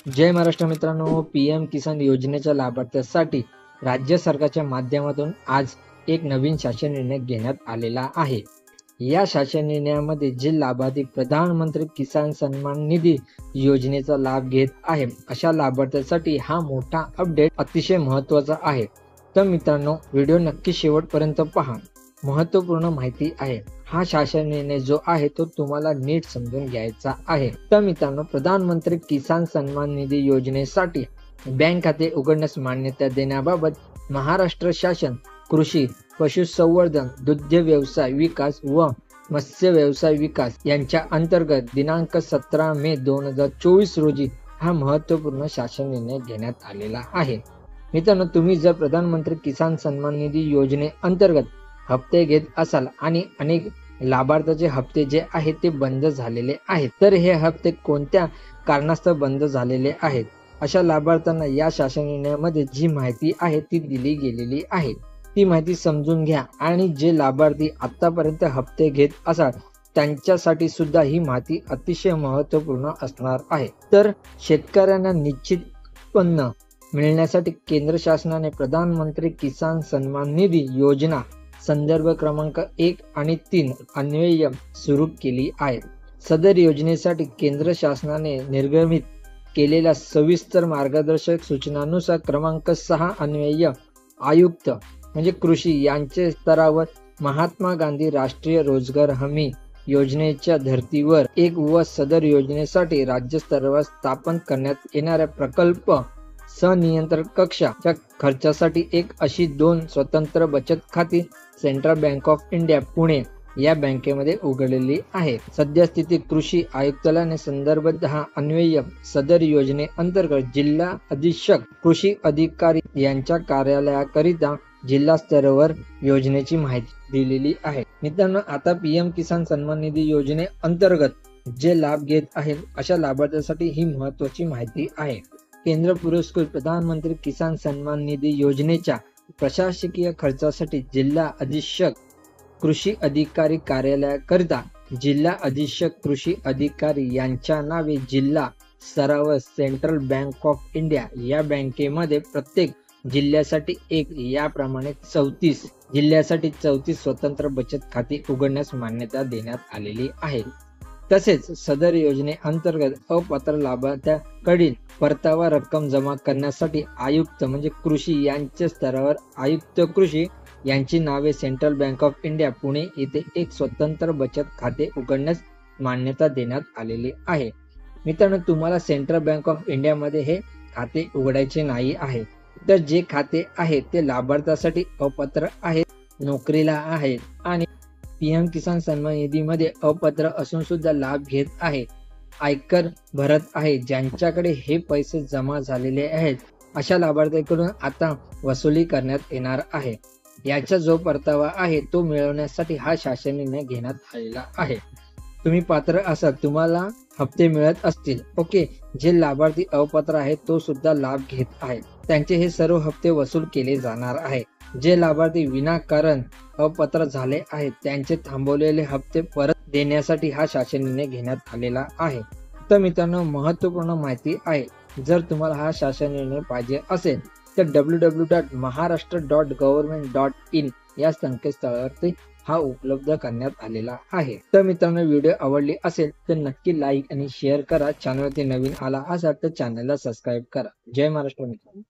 जय महाराष्ट्र मित्रांनो, पीएम किसान योजनेच्या लाभार्थ्यांसाठी राज्य सरकारच्या माध्यमातून आज एक नवीन शासन निर्णय घेण्यात आलेला आहे। या शासन निर्णयामध्ये जे लाभार्थी प्रधानमंत्री किसान सन्मान निधी योजनेचा लाभ घेत आहे अशा लाभार्थ्यांसाठी हा मोठा अपडेट अतिशय महत्त्वाचा आहे। तर मित्रांनो, व्हिडिओ नक्की शेवटपर्यंत पहा, महत्त्वपूर्ण माहिती आहे। हा शासन निर्णय जो आहे तो तुम्हाला नीट समजून घ्यायचा आहे। तर मित्रांनो, प्रधानमंत्री किसान सन्मान निधी योजनेसाठी बँक खाते उघडण्यास मान्यता देण्याबाबत महाराष्ट्र शासन कृषी, पशुसंवर्धन, दुग्ध व्यवसाय विकास व मत्स्य व्यवसाय विकास यांच्या अंतर्गत दिनांक 17 मे 2024 रोजी हा महत्त्वपूर्ण शासन निर्णय घेण्यात आलेला आहे। मित्रांनो, तुम्ही जर प्रधानमंत्री किसान सन्मान निधी योजने अंतर्गत हप्ते घेत असाल आणि अनेक लाभार्थ्याचे हप्ते जे आहेत ते बंद झालेले आहेत, तर हे हप्ते कोणत्या कारणास्तव बंद झालेले आहेत अशा लाभार्थ्यांना या शासन निर्णयामध्ये जी माहिती आहे ती दिली गेलेली आहे। ती माहिती समजून घ्या आणि जे लाभार्थी आतापर्यंत हप्ते घेत असाल त्यांच्यासाठी सुद्धा ही माहिती अतिशय महत्त्वपूर्ण असणार आहे। तर शेतकऱ्यांना निश्चित उत्पन्न मिळण्यासाठी केंद्र शासनाने प्रधानमंत्री किसान सन्मान निधी योजना संदर्भ क्रमांक 1 आणि 3 अन्वये सुरू केली आहे। सदर योजनेसाठी केंद्र शासनाने निर्गमित केलेल्या सविस्तर मार्गदर्शक सूचनानुसार क्रमांक 6 अन्वये आयुक्त म्हणजे कृषी यांचे स्तरावर महात्मा गांधी राष्ट्रीय रोजगार हमी योजनेच्या धर्तीवर एक व सदर योजनेसाठी राज्य स्तरावर स्थापन करण्यात येणाऱ्या प्रकल्प सनियंत्रण कक्षाच्या खर्चासाठी एक अशी 2 स्वतंत्र बचत खाती central bank of India Pune या बँकेमध्ये उघडलेली आहे। सद्यस्थिती कृषी आयुक्तालयाने संदर्भ 10 अन्वये सदर योजने अंतर्गत जिल्हा अधीक्षक कृषी अधिकारी यांच्या कार्यालयाकरिता जिल्हा स्तरावर योजनेची माहिती दिलेली आहे। मित्रांनो, आता पीएम किसान सन्मान निधी योजने अंतर्गत जे लाभ घेत आहेत अशा लाभार्थ्यांसाठी ही महत्त्वाची माहिती आहे। केंद्र पुरस्कृत प्रधानमंत्री किसान सन्मान निधी योजनेच्या प्रशासकीय खर्चासाठी जिल्हा अधीक्षक कृषी अधिकारी कार्यालयाकरिता जिल्हा अधीक्षक कृषी अधिकारी यांच्या नावे जिल्हा स्तरावर सेंट्रल बँक ऑफ इंडिया या बँकेमध्ये प्रत्येक जिल्ह्यासाठी एक याप्रमाणे 34 जिल्ह्यासाठी 34 स्वतंत्र बचत खाती उघडण्यास मान्यता देण्यात आलेली आहे। तसेच सदर योजने अंतर्गत अपात्र लाभार्थ्याकडील परतावा रक्कम जमा करण्यासाठी आयुक्त म्हणजे कृषी यांच्या स्तरावर आयुक्त कृषी यांची नावे central bank of India Pune येथे एक स्वतंत्र बचत खाते उघडण्यास मान्यता देण्यात आलेली आहे। मित्रांनो, तुम्हाला सेंट्रल बँक ऑफ इंडिया मध्ये हे खाते उघडायचे नाही आहे। तर जे खाते आहे ते लाभार्थ्यासाठी अपात्र आहेत, नोकरीला आहेत आणि पीएम किसान सन्मान निधी मध्ये अपात्र असून सुद्धा लाभ घेत आहे, आयकर भरत आहे, ज्यांच्याकडे हे पैसे जमा झालेले आहेत अशा लाभार्थ्यांकडून आता वसुली करण्यात येणार आहे। याचा जो परतावा आहे तो मिळवण्यासाठी हा शासन निर्णय घेण्यात आलेला आहे। तुम्ही पात्र असाल, तुम्हाला हप्ते मिळत असतील, ओके, जे लाभार्थी अपात्र आहेत तो सुद्धा लाभ घेत आहे त्यांचे हे सर्व हप्ते वसूल केले जाणार आहे। जे लाभार्थी विनाकारण अपात्र झाले आहेत त्यांचे थांबवलेले हप्ते परत देण्यासाठी हा शासन निर्णय घेण्यात आलेला आहे। तर मित्रांनो, महत्त्वपूर्ण माहिती आहे। जर तुम्हाला हा शासन निर्णय पाहिजे असेल तर www.maharashtra.government.in या संकेतस्थळावरती हा उपलब्ध करण्यात आलेला आहे। तर मित्रांनो, व्हिडिओ आवडली असेल तर नक्की लाईक आणि शेअर करा। चॅनलवरती नवीन आला असाल तर चॅनलला सबस्क्राईब करा। जय महाराष्ट्र मित्रांनो।